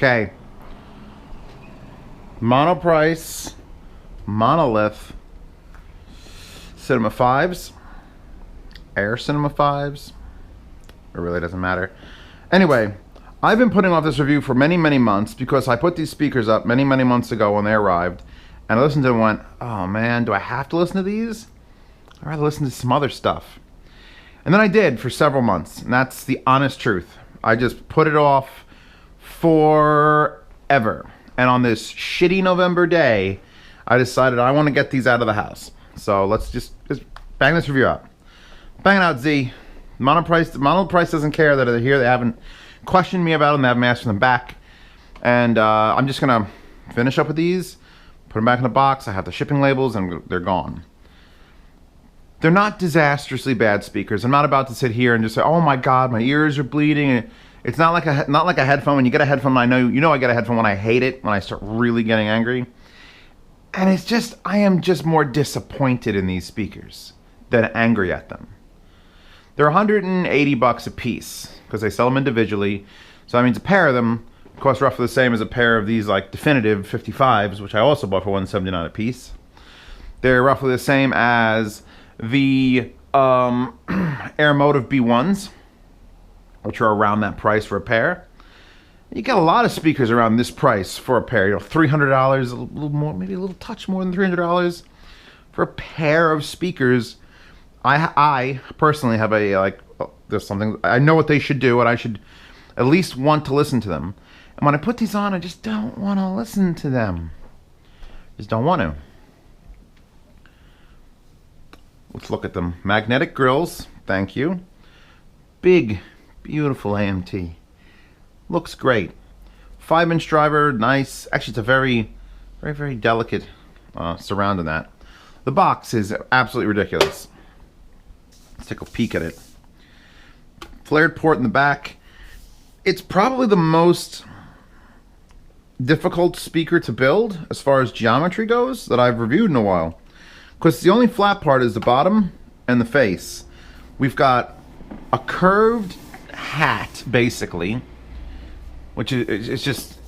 Okay. Monoprice, Monolith, Cinema 5s, Air Cinema 5s. It really doesn't matter. Anyway, I've been putting off this review for many, many months because I put these speakers up many, many months ago when they arrived, and I listened to them and went, oh man, do I have to listen to these? I'd rather listen to some other stuff. And then I did for several months, and that's the honest truth. I just put it off forever. And on this shitty November day, I decided I want to get these out of the house. So let's just bang this review out. Bang it out, Z. Monoprice doesn't care that they're here. They haven't questioned me about them. They haven't asked for them back. And I'm just going to finish up with these, put them back in the box. I have the shipping labels, and they're gone. They're not disastrously bad speakers. I'm not about to sit here and just say, oh my God, my ears are bleeding. It's not like a headphone. When you get a headphone, I get a headphone when I hate it, when I start really getting angry. And it's just, I am just more disappointed in these speakers than angry at them. They're $180 a piece because they sell them individually. So that means a pair of them cost roughly the same as a pair of these like Definitive 55s, which I also bought for $179 a piece. They're roughly the same as the Airmotive B1s, which are around that price for a pair. You get a lot of speakers around this price for a pair. $300, a little more, maybe a little touch more than $300 for a pair of speakers. I personally have there's something, I know what they should do, and I should at least want to listen to them. And when I put these on, I just don't want to listen to them. Just don't want to. Let's look at them. Magnetic grills, thank you. Big, beautiful AMT. Looks great. 5-inch driver, nice. Actually, it's a very, very, very delicate surround in that. The box is absolutely ridiculous. Let's take a peek at it. Flared port in the back. It's probably the most difficult speaker to build as far as geometry goes that I've reviewed in a while. Because the only flat part is the bottom and the face. We've got a curved hat, basically, which is it's just,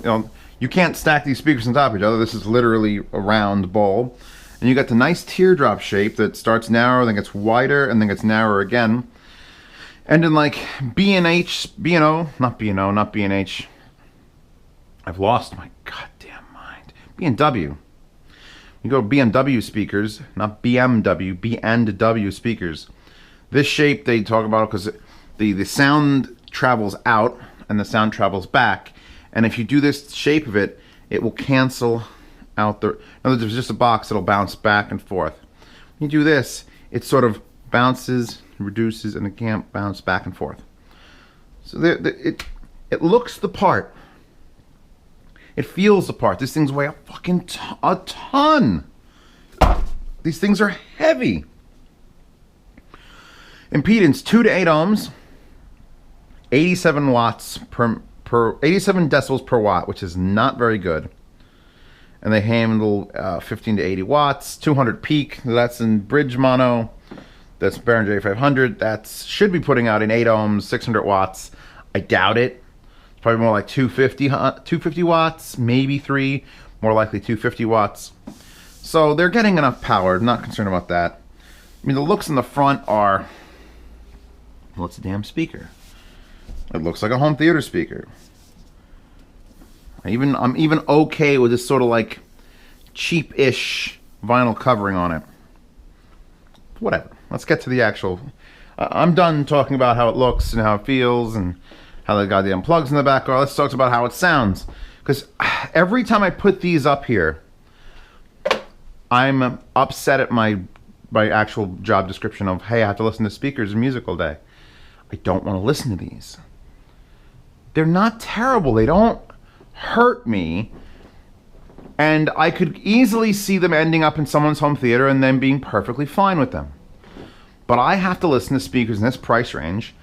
you can't stack these speakers on top of each other. This is literally a round bowl. And you got the nice teardrop shape that starts narrow, then gets wider, and then gets narrower again. And in like not B&H. I've lost my goddamn mind. B&W. You go to BMW speakers, not BMW, B&W speakers. This shape they talk about because the sound travels out and the sound travels back. And if you do this shape of it, it will cancel out the... In other words, there's just a box that'll bounce back and forth. When you do this, it sort of bounces, reduces, and it can't bounce back and forth. So it looks the part. It feels the part. These things weigh a fucking a ton. These things are heavy. Impedance 2 to 8 ohms, 87 watts per 87 decibels per watt, which is not very good. And they handle 15 to 80 watts, 200 peak. That's in bridge mono. That's Behringer J500. That should be putting out in 8 ohms, 600 watts. I doubt it. It's probably more like 250 watts, maybe 3. More likely 250 watts. So they're getting enough power. I'm not concerned about that. I mean, the looks in the front are... Well, it's a damn speaker. It looks like a home theater speaker. I'm even okay with this sort of like cheap-ish vinyl covering on it. Whatever. Let's get to the actual... I'm done talking about how it looks and how it feels and how the goddamn plugs in the back are. Let's talk about how it sounds. Because every time I put these up here, I'm upset at my actual job description of, hey, I have to listen to speakers and music all day. I don't want to listen to these. They're not terrible. They don't hurt me. And I could easily see them ending up in someone's home theater and them being perfectly fine with them. But I have to listen to speakers in this price range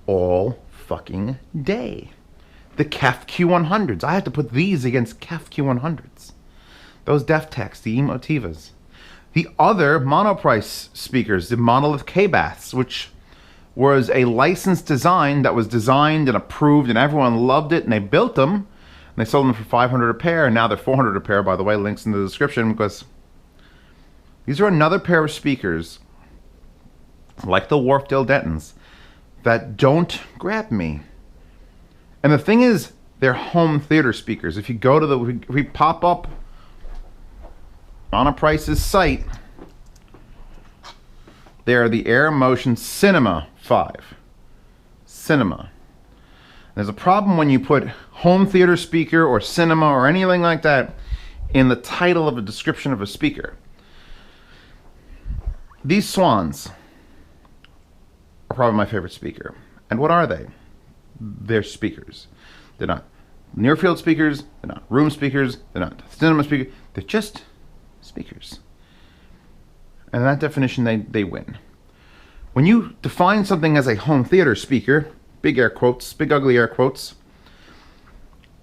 all fucking day. The KEF Q100s. I have to put these against KEF Q100s. Those Deftex, the Emotivas. The other Monoprice speakers, the Monolith K-Baths, which was a licensed design that was designed and approved and everyone loved it and they built them. And they sold them for 500 a pair, and now they're 400 a pair, by the way. Links in the description, because these are another pair of speakers, like the Wharfedale Dentons, that don't grab me. And the thing is, they're home theater speakers. If you go to if we pop up Monoprice's site, they're the Air Motion Cinema 5. Cinema. There's a problem when you put home theater speaker or cinema or anything like that in the title of a description of a speaker. These Swans are probably my favorite speaker. And what are they? They're speakers. They're not near field speakers, they're not room speakers, they're not cinema speakers, they're just speakers. And in that definition, they win. When you define something as a home theater speaker, big air quotes, big ugly air quotes,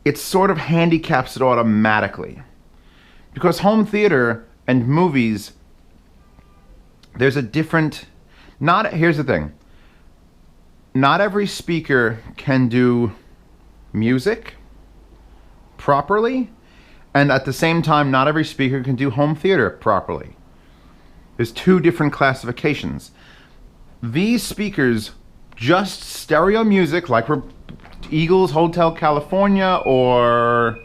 it sort of handicaps it automatically. Because home theater and movies, there's a different, here's the thing. Not every speaker can do music properly, and at the same time, not every speaker can do home theater properly. There's two different classifications. These speakers, just stereo music, like for Eagles Hotel California or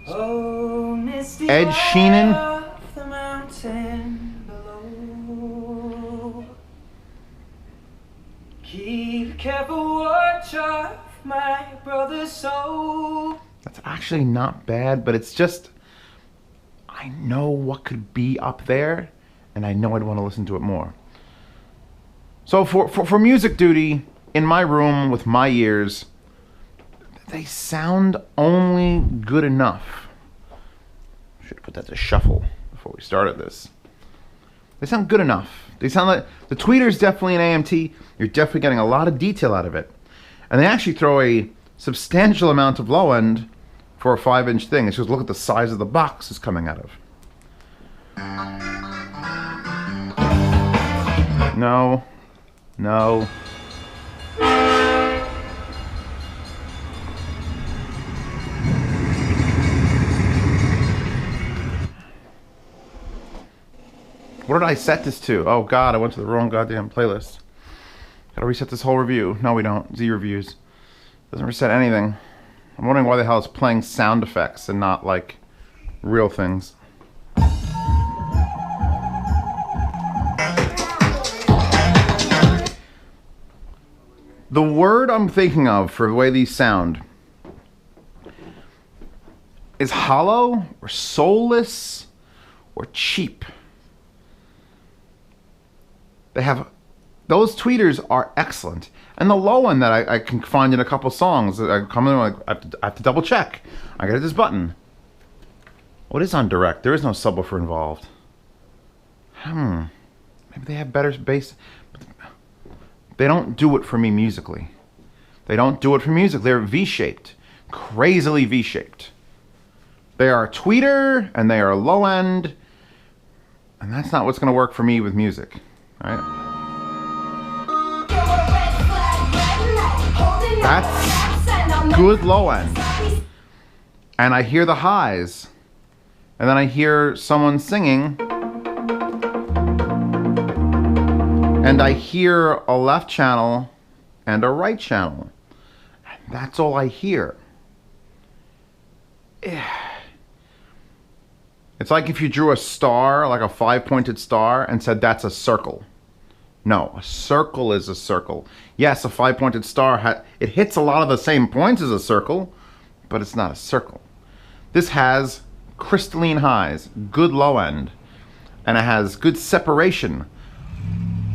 Ed Sheeran. The mountain below. Keep careful watch of my brother's soul. That's actually not bad, but it's just, I know what could be up there, and I know I'd want to listen to it more. So for music duty, in my room with my ears, they sound only good enough. Should have put that to shuffle before we started this. They sound good enough. They sound like, the tweeter's definitely an AMT. You're definitely getting a lot of detail out of it. And they actually throw a substantial amount of low end for a 5-inch thing. It's just look at the size of the box it's coming out of. No. No. What did I set this to? Oh god, I went to the wrong goddamn playlist. Gotta reset this whole review. No, we don't. Z reviews. Doesn't reset anything. I'm wondering why the hell it's playing sound effects and not like real things. The word I'm thinking of for the way these sound is hollow or soulless or cheap. They have, those tweeters are excellent. And the low one that I can find in a couple songs, I come in like, I have to double check. I got this button. What is on direct? There is no subwoofer involved. Maybe they have better bass. They don't do it for me musically. They don't do it for music. They're V-shaped. Crazily V-shaped. They are tweeter and they are low end. And that's not what's going to work for me with music. All right? That's good low end. And I hear the highs. And then I hear someone singing. And I hear a left channel and a right channel. And that's all I hear. It's like if you drew a star, like a 5-pointed star, and said that's a circle. No, a circle is a circle. Yes, a 5-pointed star, it hits a lot of the same points as a circle, but it's not a circle. This has crystalline highs, good low end, and it has good separation.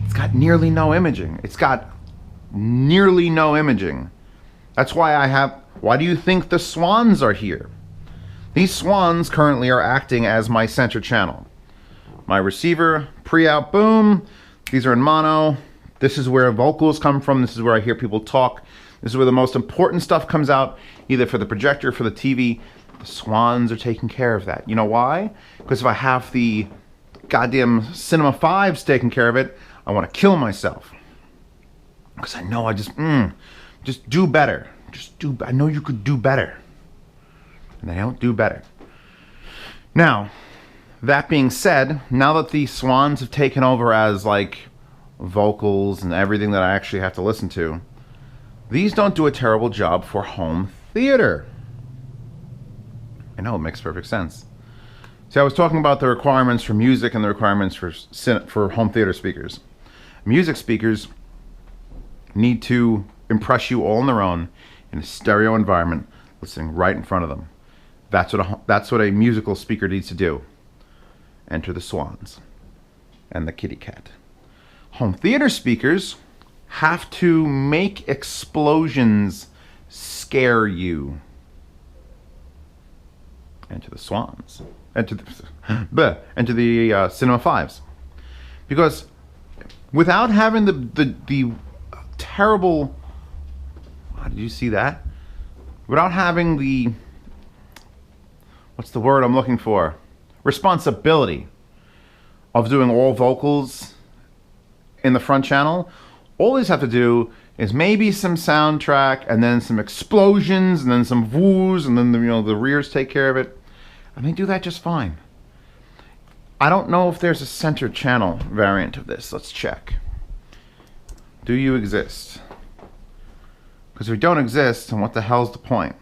It's got nearly no imaging. It's got nearly no imaging. That's why why do you think the Swans are here? These Swans currently are acting as my center channel. My receiver, pre-out, boom. These are in mono. This is where vocals come from. This is where I hear people talk. This is where the most important stuff comes out, either for the projector or for the TV. The Swans are taking care of that. You know why? Because if I have the goddamn Cinema 5s taking care of it, I want to kill myself. Because I know I just do better. I know you could do better. and they don't do better. Now, that being said, now that the Swans have taken over as like vocals and everything that I actually have to listen to, these don't do a terrible job for home theater. I know, it makes perfect sense. See, I was talking about the requirements for music and the requirements for home theater speakers. Music speakers need to impress you all on their own in a stereo environment, listening right in front of them. That's what a musical speaker needs to do. Enter the Swans and the kitty cat. Home theater speakers have to make explosions scare you. Enter the Swans. Enter the Cinema 5s. Because without having the terrible... Did you see that? Without having the... What's the word I'm looking for? Responsibility of doing all vocals in the front channel, all these have to do is maybe some soundtrack and then some explosions and then some woos and then the rears take care of it, and they do that just fine. I don't know if there's a center channel variant of this. Let's check. Do you exist? Because if you don't exist, then what the hell's the point?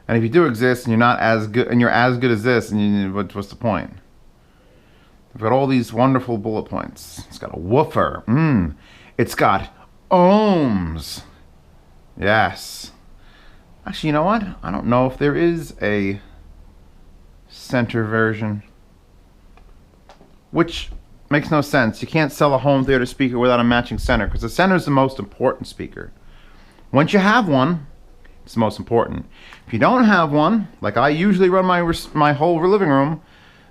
And if you do exist and you're not as good, and you're as good as this, and what's the point? We've got all these wonderful bullet points. It's got a woofer. It's got ohms. Yes. Actually, you know what? I don't know if there is a center version. Which makes no sense. You can't sell a home theater speaker without a matching center, because the center is the most important speaker. Once you have one, it's the most important. If you don't have one, like I usually run my whole living room,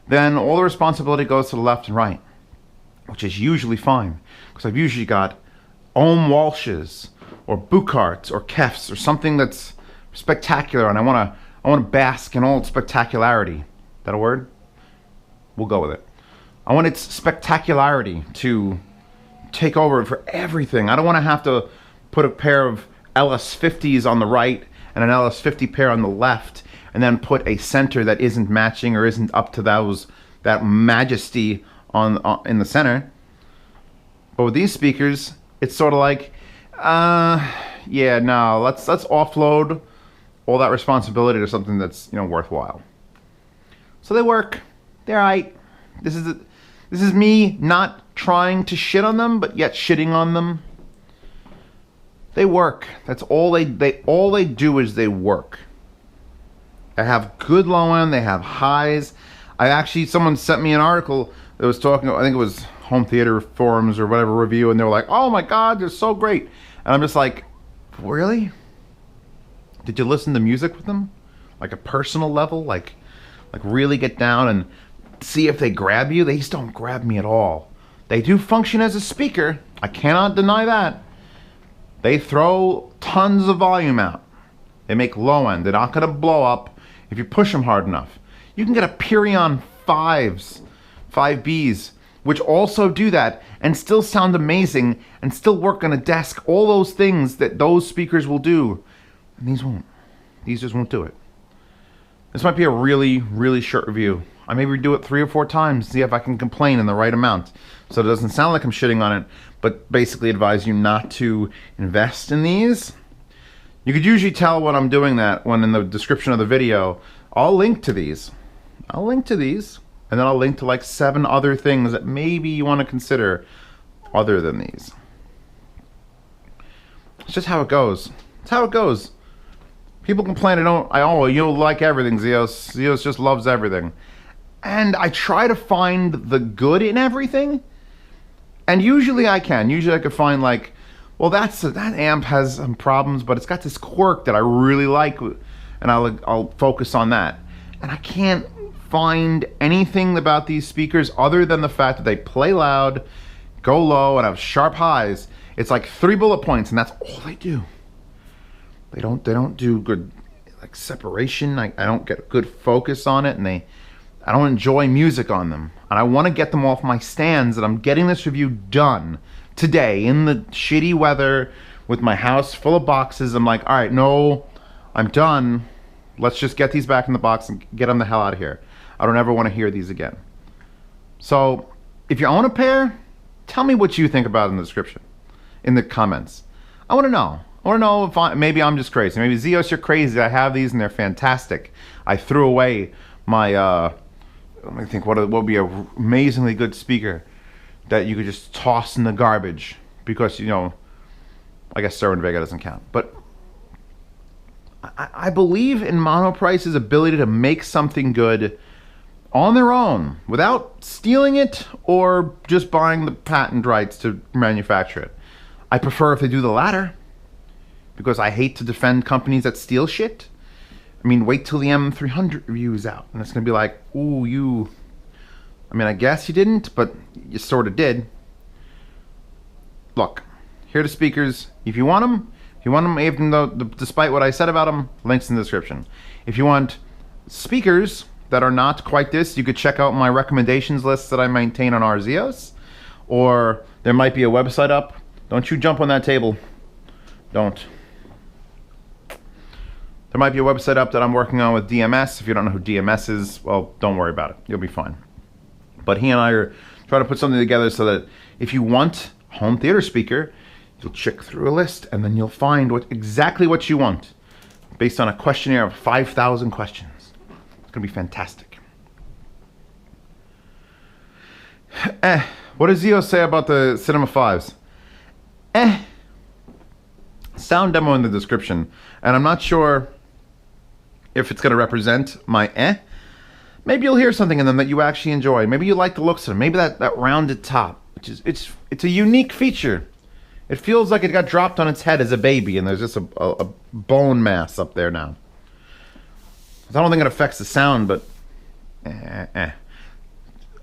then all the responsibility goes to the left and right, which is usually fine, because I've usually got Ohm Walshes or Bucharts or Kefs or something that's spectacular, and I want to bask in all its spectacularity. Is that a word? We'll go with it. I want its spectacularity to take over for everything. I don't want to have to put a pair of LS50s on the right and an LS50 pair on the left, and then put a center that isn't matching or isn't up to that majesty in the center. But with these speakers, it's sort of like, yeah, no, let's offload all that responsibility to something that's worthwhile. So they work. They're alright. This is me not trying to shit on them, but yet shitting on them. They work. That's all they do is they work. They have good low end, they have highs. Someone sent me an article that was talking, I think it was Home Theater Forums or whatever review, and they were like, oh my god, they're so great. And I'm just like, really? Did you listen to music with them? Like a personal level? Like really get down and see if they grab you? They just don't grab me at all. They do function as a speaker. I cannot deny that. They throw tons of volume out. They make low end. They're not going to blow up if you push them hard enough. You can get a Purion 5Bs, which also do that and still sound amazing and still work on a desk. All those things that those speakers will do. And these won't. These just won't do it. This might be a really, really short review. I may redo it 3 or 4 times, see if I can complain in the right amount, so it doesn't sound like I'm shitting on it, but basically advise you not to invest in these. You could usually tell when I'm doing that when in the description of the video, I'll link to these. I'll link to these, and then I'll link to like 7 other things that maybe you want to consider other than these. It's just how it goes. It's how it goes. People complain, you don't like everything, Zeos. Zeos just loves everything. And I try to find the good in everything. And usually I can. Usually I can find like, well, that amp has some problems, but it's got this quirk that I really like, and I'll focus on that. And I can't find anything about these speakers other than the fact that they play loud, go low, and have sharp highs. It's like 3 bullet points, and that's all they do. They don't do good like separation. I don't get good focus on it, and I don't enjoy music on them. And I want to get them off my stands, and I'm getting this review done today in the shitty weather with my house full of boxes. I'm like, all right, no, I'm done. Let's just get these back in the box and get them the hell out of here. I don't ever want to hear these again. So, if you own a pair, tell me what you think about it in the description, in the comments. I want to know. I want to know if maybe I'm just crazy. Maybe Zeos, you're crazy. I have these and they're fantastic. I threw away my, let me think, what would be an amazingly good speaker that you could just toss in the garbage because, you know, I guess Cerwin Vega doesn't count. But I believe in Monoprice's ability to make something good on their own without stealing it or just buying the patent rights to manufacture it. I prefer if they do the latter because I hate to defend companies that steal shit. I mean, wait till the M300 review is out and it's going to be like, ooh, you... I mean, I guess you didn't, but you sort of did. Look, here are the speakers. If you want them, even though, despite what I said about them, links in the description. If you want speakers that are not quite this, you could check out my recommendations list that I maintain on Zeos. Or there might be a website up. Don't you jump on that table. Don't. There might be a website up that I'm working on with DMS. If you don't know who DMS is, well, don't worry about it. You'll be fine. But he and I are trying to put something together so that if you want a home theater speaker, you'll check through a list and then you'll find exactly what you want based on a questionnaire of 5,000 questions. It's going to be fantastic. What does Zeos say about the Cinema 5s? Sound demo in the description. And I'm not sure if it's going to represent my Maybe you'll hear something in them that you actually enjoy. Maybe you like the looks of them. Maybe that rounded top, which is it's a unique feature. It feels like it got dropped on its head as a baby, and there's just a bone mass up there now. I don't think it affects the sound, but I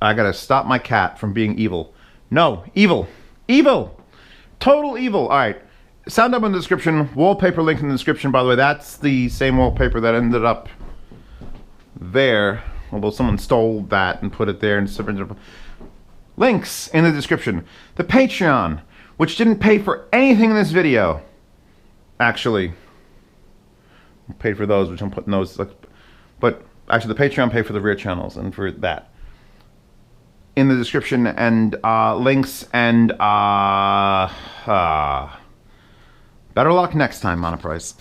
gotta stop my cat from being evil. No, evil, total evil. All right, sound up in the description. Wallpaper link in the description. By the way, that's the same wallpaper that ended up there. Although someone stole that and put it there and links in the description. The Patreon, which didn't pay for anything in this video, actually paid for those, which I'm putting those. But actually, the Patreon paid for the rear channels and for that in the description and links and better luck next time, Monoprice.